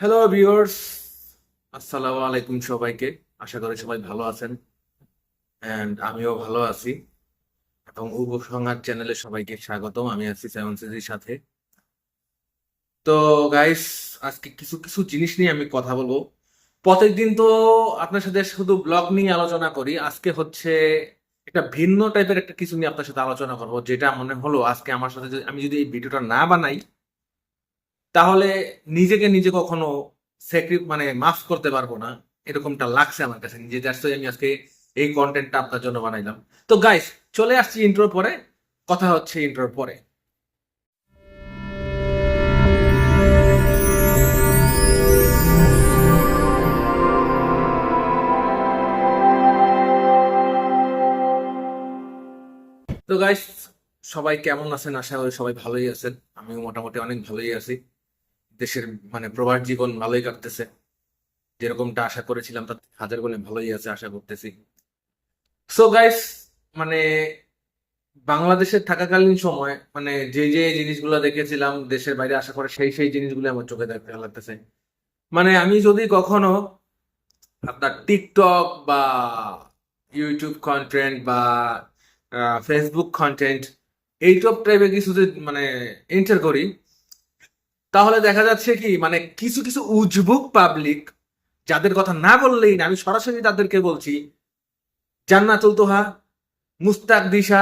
Hello viewers, আসসালামু আলাইকুম সবাইকে। আশা করি সবাই ভালো আছেন এন্ড আমিও ভালো আছি। এবং উপসংহার চ্যানেলে সবাইকে স্বাগতম। আমি আছি সেভেন সিজির সাথে। তো গাইস, আজকে কিছু কিছু জিনিস নিয়ে আমি কথা বলবো। প্রত্যেকদিন তো আপনার সাথে শুধু ব্লগ নিয়ে আলোচনা করি, আজকে হচ্ছে একটা ভিন্ন টাইপের একটা কিছু নিয়ে আপনার সাথে আলোচনা করবো, যেটা মনে হলো আজকে আমার সাথে আমি যদি এই ভিডিওটা না বানাই তাহলে নিজেকে নিজে কখনো মানে মাফ করতে পারবো না। এরকমটা লাগছে আমার কাছে নিজে, দ্যাটস ওয়াই আমি আজকে এই কন্টেন্টটা আপনার জন্য বানাইলাম। তো গাইস, চলে আসছি ইন্ট্রোর পরে, কথা হচ্ছে ইন্ট্রোর পরে। তো গাইস, সবাই কেমন আছেন? আশা করি সবাই ভালোই আছেন। আমিও মোটামুটি অনেক ভালোই আছি। দেশের প্রবাস জীবন ভালোই কাটতেছে, যেরকমটা আশা করেছিলাম তার হাজার গুণে ভালোই আছে আশা করতেছি। সো গাইস, মানে বাংলাদেশে থাকাকালীন সময় যে যে জিনিসগুলো দেখেছিলাম দেশের বাইরে আসার পরে, সেই সেই জিনিসগুলো আমার চোখে দেখতে লাগতেছে। আমি যদি কখনো আপনার টিকটক বা ইউটিউব কন্টেন্ট বা ফেসবুক কন্টেন্ট এইসব টাইপের কিছু যে এন্টার করি, তাহলে দেখা যাচ্ছে কি কিছু কিছু উজবুক পাবলিক, যাদের কথা না বললেই না, আমি সরাসরি তাদেরকে বলছি, জান্নাতুল তোহা, মুস্তাক দিশা,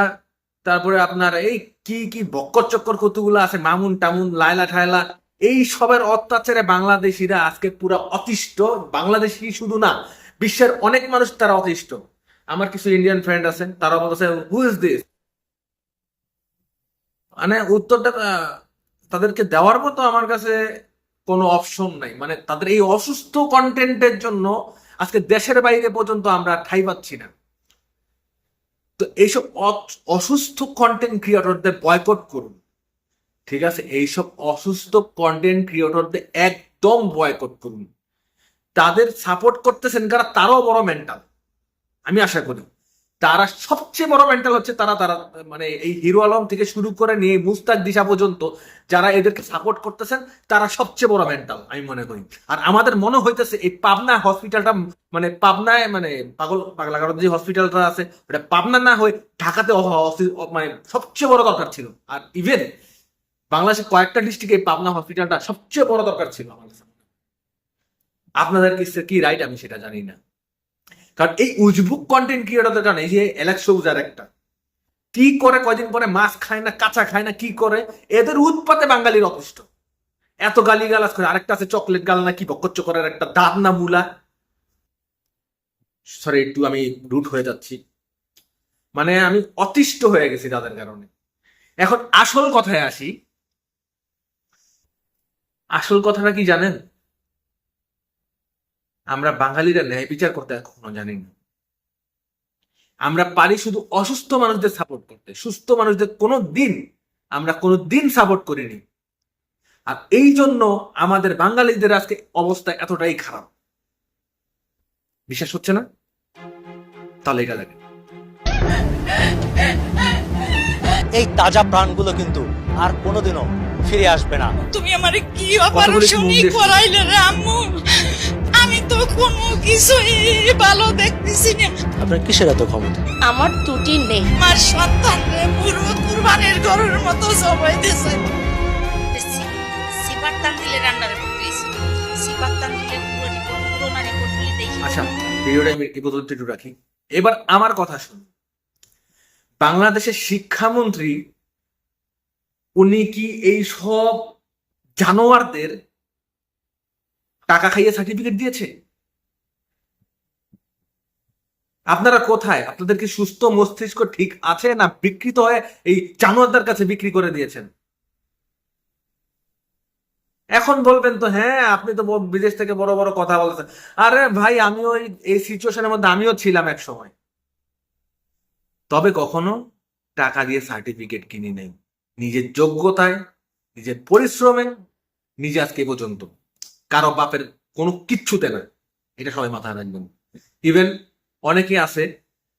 তারপরে আপনার এই কি কি বক্কর চক্কর কতগুলো আছে, মামুন টামুন, লায়লা ঠায়লা, এই সবের অত্যাচারে বাংলাদেশিরা আজকে পুরো অতিষ্ঠ। বাংলাদেশি শুধু না, বিশ্বের অনেক মানুষ তারা অতিষ্ঠ। আমার কিছু ইন্ডিয়ান ফ্রেন্ড আছে, তারা বলতেছে হু ইজ দিস। উত্তরটা তাদেরকে দেওয়ার মতো আমার কাছে কোনো অপশন নাই। তাদের এই অসুস্থ কন্টেন্টের জন্য আজকে দেশের বাইরে পর্যন্ত আমরা ঠাঁই পাচ্ছি না। তো এইসব অসুস্থ কন্টেন্ট ক্রিয়েটরদের বয়কট করুন, ঠিক আছে? এইসব অসুস্থ কন্টেন্ট ক্রিয়েটরদের একদম বয়কট করুন। তাদের সাপোর্ট করতেছেন কারা? তারাও বড় মেন্টাল। আমি আশা করি তারা সবচেয়ে বড় মেন্টাল হচ্ছে তারা তারা এই হিরো আলম থেকে শুরু করে নিয়ে মুস্তাক দিশা পর্যন্ত যারা এদেরকে সাপোর্ট করতেছেন, তারা সবচেয়ে বড় মেন্টাল আমি মনে করি। আর আমাদের মনে হইতেছে এই পাবনা হসপিটালটা, পাবনায় পাগল পাগলাগারদ যে হসপিটালটা আছে, ওটা পাবনা না হয়ে ঢাকাতে সবচেয়ে বড় দরকার ছিল। আর ইভেন বাংলাদেশের কয়েকটা ডিস্ট্রিক্টে এই পাবনা হসপিটালটা সবচেয়ে বড় দরকার ছিল আমার কাছে। আপনাদের কি রাইট আমি সেটা জানি না, কারণ এই উজবুক কন্টেন্ট ক্রিয়েটরদের কারণে, এই যে অ্যালেক্স সৌজার একটা কি করে, কয়দিন পরে মাছ খায় না, কাঁচা খায় না, কি করে, এদের উৎপাতে বাঙালির অতিষ্ঠ। এত গালি গালাজ করে। আরেকটা আছে চকলেট গাল না কি বকচ্চ করার একটা দাঁত না মুলা, সরি একটু আমি রুট হয়ে যাচ্ছি। আমি অতিষ্ঠ হয়ে গেছি তাদের কারণে। এখন আসল কথায় আসি। আসল কথাটা কি জানেন? আমরা বাঙালিরা ন্যায় বিচার করতে কখনো জানি না। আমরা পারি শুধু অসুস্থ মানুষদের সাপোর্ট করতে, সুস্থ মানুষদের কোনো দিন সাপোর্ট করিনি। আর এই জন্য আমাদের বাঙালিদের আজকে অবস্থা এতটাই খারাপ। বিশ্বাস হচ্ছে না? তাহলে এটা দেখেন। এই তাজা প্রাণগুলো কিন্তু আর কোনোদিনও ফিরে আসবে না। তুমি আমারে কি অপারেশনই করাইলে রে আম্মু? আমি তো কোনো কিছুই ভালো দেখতেছি না। আপনার কিসের এত ক্ষমতা? আমার ত্রুটি নেই। আমার সন্তান রে পুরো কুরবানির গরুর মতো জবাইতেছে। সিপার তান্দিলের রান্নারে করতেছি। সিপার তান্দিলের পুরোনা রিপোর্ট গুলি দেখি। আচ্ছা, ভিডিওটা আমি এই পর্যন্ত একটু রাখি। এবার আমার কথা শুনুন। বাংলাদেশের শিক্ষামন্ত্রী, উনি কি এই সব জানোয়ারদের টাকা খাইয়ে সার্টিফিকেট দিয়েছে? আপনারা কোথায়? আপনাদের কি সুস্থ মস্তিষ্ক ঠিক আছে, না বিকৃত হয়ে এই জানোয়ারদের কাছে বিক্রি করে দিয়েছেন? এখন বলবেন তো হ্যাঁ আপনি তো বিদেশ থেকে বড় বড় কথা বলতেছেন। আরে ভাই, আমিও এই সিচুয়েশনের মধ্যে আমিও ছিলাম এক সময়। তবে কখনো টাকা দিয়ে সার্টিফিকেট কিনি নেই। নিজের যোগ্যতায়, নিজের পরিশ্রমে, নিজে আজকে এ পর্যন্ত কারো বাপের কোনো কিচ্ছুতে না। এটা সবাই মাথায় রাখবেন। ইভেন অনেকে আছে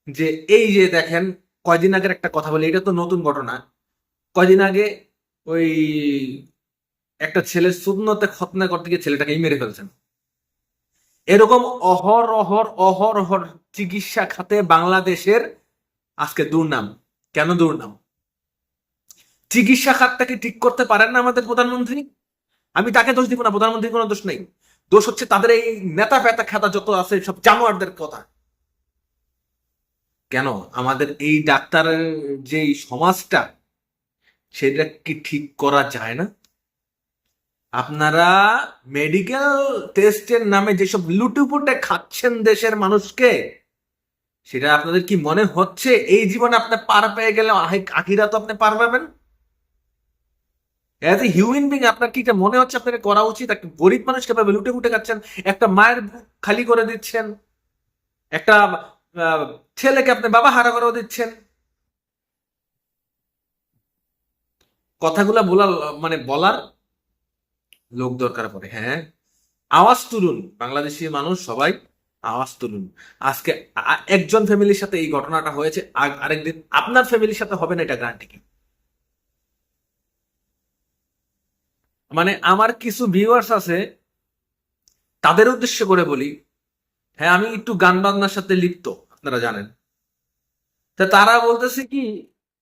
যে এই যে দেখেন, কয়দিন আগের একটা কথা বলি, এটা তো নতুন ঘটনা। কয়দিন আগে ওই একটা ছেলে সুন্নতে খতনা করতে গিয়ে ছেলেটাকেই মেরে ফেলছেন। এরকম অহরহ চিকিৎসা খাতে বাংলাদেশের আজকে দুর্নাম। কেন দুর্নাম? চিকিৎসা খাতটাকে ঠিক করতে পারেন না আমাদের প্রধানমন্ত্রী। আমি তাকে দোষ দিব না, প্রধানমন্ত্রীর কোনো দোষ নেই। দোষ হচ্ছে তাদের এই নেতা ফেতা খেতা যত আছে সব জানোয়ারদের কথা। কেন আমাদের এই ডাক্তারের যে সমাজটা সেটা কি ঠিক করা যায় না? আপনারা মেডিকেল টেস্টের নামে যেসব লুটুপুটে খাচ্ছেন দেশের মানুষকে, সেটা আপনাদের কি মনে হচ্ছে এই জীবনে আপনি পার পেয়ে গেলে আখিরা তো আপনি পার পাবেন? এজ এ হিউম্যান বিং আপনার কি এটা মনে হচ্ছে আপনার করা উচিত? একটা গরিব মানুষকে ভাবে লুটে ফুটে খাচ্ছেন, একটা মায়ের বুক খালি করে দিচ্ছেন, একটা ছেলেকে আপনি বাবা হারা করে দিচ্ছেন। কথাগুলা বলার লোক দরকার পড়ে। হ্যাঁ, আওয়াজ তুলুন, বাংলাদেশি মানুষ সবাই আওয়াজ তুলুন। আজকে একজন ফ্যামিলির সাথে এই ঘটনাটা হয়েছে, আরেকদিন আপনার ফ্যামিলির সাথে হবে না, এটা গ্যারান্টি কি? আমার কিছু ভিউয়ার্স আছে, তাদের উদ্দেশ্য করে বলি, হ্যাঁ আমি একটু গান বাজনার সাথে লিপ্ত, আপনারা জানেন। তা তারা বলতেছে কি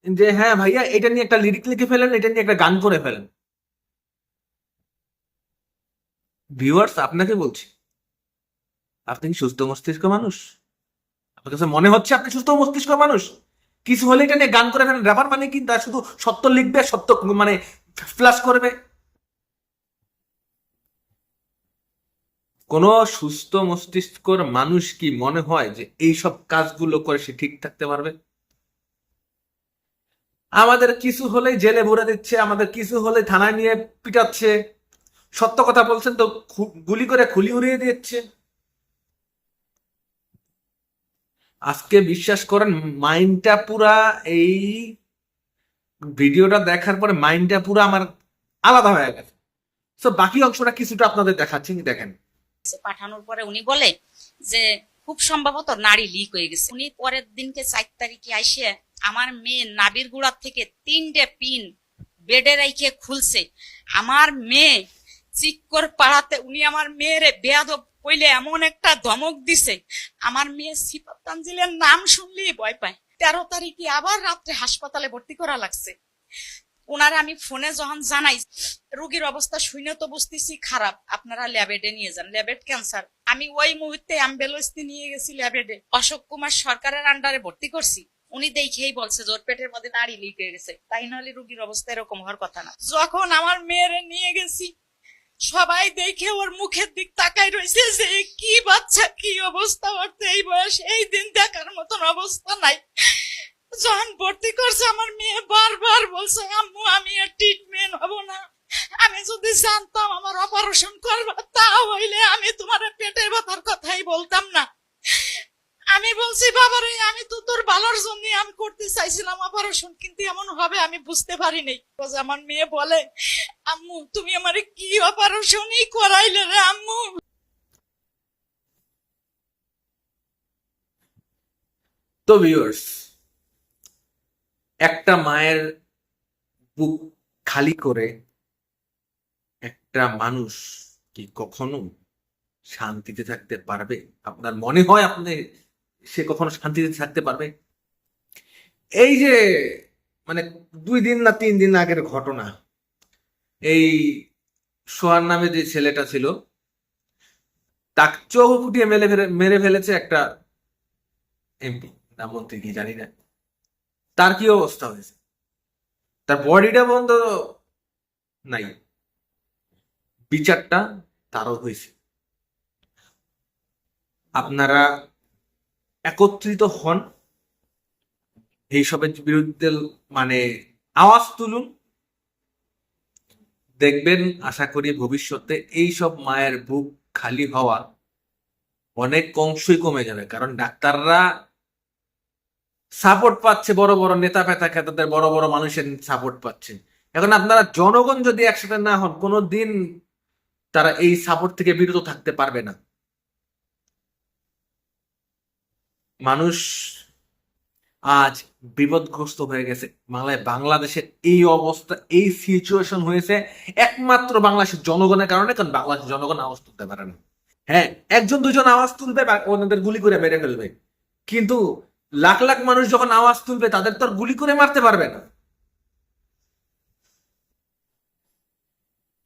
যে হ্যাঁ ভাইয়া এটা নিয়ে একটা লিরিক লিখে ফেলেন, এটা নিয়ে একটা গান করে ফেলেন। ভিউয়ার্স আপনাকে বলছি, আপনি কি সুস্থ মস্তিষ্ক মানুষ? আপনার কাছে মনে হচ্ছে আপনি সুস্থ মস্তিষ্ক মানুষ? কিছু হলে এটা নিয়ে গান করে ফেলেন। র্যাপার মানে কি তার শুধু সত্য লিখবে, সত্য ফ্ল্যাশ করবে? কোন সুস্থ মস্তিষ্কর মানুষ কি মনে হয় যে এই সব কাজগুলো করে সে ঠিক থাকতে পারবে? আমাদের কিছু হলেই জেলে ভরে দিচ্ছে, আমাদের কিছু হলে থানায় নিয়ে পিটাচ্ছে, সত্য কথা বলছেন তো গুলি করে খুলি উড়িয়ে দিচ্ছে। আজকে বিশ্বাস করেন মাইন্ডটা পুরা, এই ভিডিওটা দেখার পরে মাইন্ডটা পুরো আমার আলাদা হয়ে গেছে। তো বাকি অংশটা কিছুটা আপনাদের দেখাচ্ছি, দেখেন। পাঠানোর পরে উনি বলে যে খুব সম্ভবত নারী লিক হয়ে গেছে। উনি পরের দিনকে 4 তারিখে আইসে আমার মেয়ে নাবির গুড়ার থেকে 3টে পিন বেডে রেখে খুলছে। আমার মেয়ে চিক্কর পাড়াতে উনি আমার মেয়েরে বেয়াদব কইলে এমন একটা ধমক দিছে, আমার মেয়ে সিফাত তানজিলের নাম শুনলেই ভয় পায়। 13 তারিখে আবার রাত্রে হাসপাতালে ভর্তি করা লাগছে। ওনারা আমি ফোনে যখন জানাই, রোগীর অবস্থা শুনে তো বুঝতেছি খারাপ, আপনারা ল্যাবেডে নিয়ে যান, ল্যাবেড ক্যান্সার। আমি ওই মুহূর্তে অ্যাম্বুলেন্স নিয়ে গেছি ল্যাবেডে, অশোক কুমার সরকারের আন্ডারে ভর্তি করছি। উনি দেখেই বলছে জোর পেটের মধ্যে নাড়ি লিক হয়ে গেছে, তাই নাহলে রোগীর অবস্থা এরকম হওয়ার কথা না। যখন আমার মেয়েরে নিয়ে গেছি, সবাই দেখে ওর মুখের দিক তাকাই রয়েছে যে কি বাচ্চা, কি অবস্থা, ওর তো এই বয়স, এই দিন দেখার মতন অবস্থা নাই। যখন ভর্তি করছে আমার মেয়ে বারবার বলছে আম্মু আমি আর ট্রিটমেন্ট হব না, আমি যদি জানতাম আমার অপারেশন করবা তা হইলে আমি তোমার পেটের ব্যথার কথাই বলতাম না। আমি বলছি বাবারে আমি তো তোর ভালোর জন্য আমি করতে চাইছিলাম অপারেশন, কিন্তু এমন হবে আমি বুঝতে পারিনি। আমার মেয়ে বলে আম্মু তুমি আমারে কি অপারেশনই করাইলে রে আম্মু। তো ভিউয়ার্স, একটা মায়ের বুক খালি করে একটা মানুষ কি কখনো শান্তিতে থাকতে পারবে? আপনার মনে হয় সে কখনো শান্তিতে থাকতে পারবে? এই যে 2 দিন না 3 দিন আগের ঘটনা, এই সোহান নামে যে ছেলেটা ছিল তাকে চোখ ফুটিয়ে মেরে ফেলেছে একটা এমপি না মন্ত্রী কি জানি না। তার কি অবস্থা হয়েছে? তার বডিটা বন্ধ নাই, বিচারটা তারও হয়েছে। আপনারা একত্রিত হন, এইসবের বিরুদ্ধে আওয়াজ তুলুন, দেখবেন আশা করি ভবিষ্যতে এইসব মায়ের বুক খালি হওয়া অনেক অংশই কমে যাবে। কারণ ডাক্তাররা সাপোর্ট পাচ্ছে, বড় বড় নেতা পেতা খেতাদের, বড় বড় মানুষের সাপোর্ট পাচ্ছে। এখন আপনারা জনগণ যদি একসাথে না হন, কোনোদিন তারা এই সাপোর্ট থেকে বিরত থাকতে পারবে না। মানুষ আজ বিপদগ্রস্ত হয়ে গেছে। বাংলাদেশের এই অবস্থা, এই সিচুয়েশন হয়েছে একমাত্র বাংলাদেশের জনগণের কারণে, কারণ বাংলাদেশের জনগণ আওয়াজ তুলতে পারে না। হ্যাঁ, একজন দুজন আওয়াজ তুলবে বা ওনাদের গুলি করে মেরে ফেলবে, কিন্তু লাখ লাখ মানুষ যখন আওয়াজ তুলবে তাদের তো আর গুলি করে মারতে পারবে না।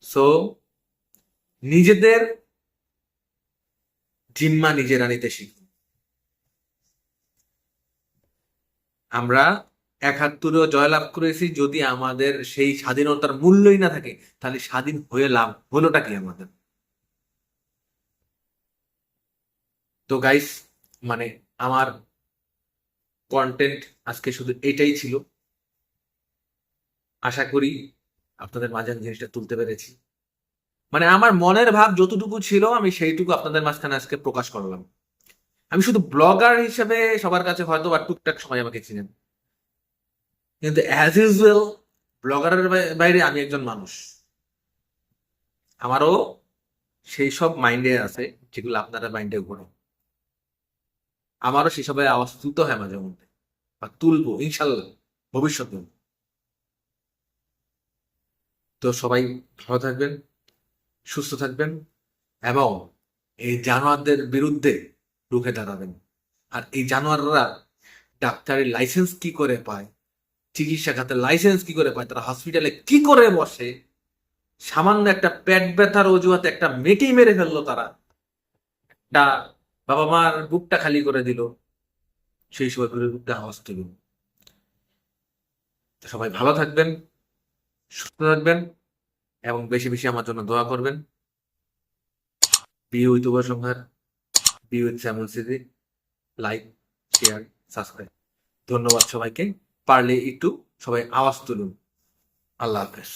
সো নিজেদের জিম্মা নিজেরা নিতে শিখুন। আমরা ৭১-ও জয়লাভ করেছি, যদি আমাদের সেই স্বাধীনতার মূল্যই না থাকে তাহলে স্বাধীন হয়ে লাভ হলোটা কি আমাদের? তো গাইস, মানে আমার কন্টেন্ট আজকে শুধু এটাই ছিল। আশা করি আপনাদের মাঝে আমি জিনিসটা তুলতে পেরেছি। মানে আমার মনের ভাব যতটুকু ছিল আমি সেইটুকু আপনাদের মাঝখানে আজকে প্রকাশ করলাম। আমি শুধু ব্লগার হিসেবে সবার কাছে হয়তো বা টুকটাক সবাই আমাকে চিনেন, কিন্তু অ্যাজ ইউজুয়াল ব্লগারের বাইরে আমি একজন মানুষ। আমারও সেই সব মাইন্ডে আছে যেগুলো আপনারা মাইন্ডে ঘোরে। আমারও সেসবে আওয়াজ তুলতে হয় মাঝে মধ্যে, বা তুলবো ইনশাল্লাহ ভবিষ্যতে। তো সবাই ভালো থাকবেন, সুস্থ থাকবেন, এবং এই জানোয়ারদের বিরুদ্ধে রুখে দাঁড়াবেন। আর এই জানোয়াররা ডাক্তারের লাইসেন্স কি করে পায়, চিকিৎসা খাতে লাইসেন্স কি করে পায়, তারা হসপিটালে কি করে বসে, সামান্য একটা পেট ব্যথার অজুহাতে একটা মেয়েকেই মেরে ফেললো তারা, একটা বাবা মার বুকটা খালি করে দিল, সেই সবার বিরুদ্ধে আওয়াজ তুলুন। সবাই ভালো থাকবেন, সুস্থ থাকবেন, এবং বেশি বেশি আমার জন্য দোয়া করবেন। বি উইথ উপসংহার, B with Shyamal Siddique. Like, share, subscribe. ধন্যবাদ সবাইকে। পারলে একটু সবাই আওয়াজ তুলুন। আল্লাহ হাফেজ।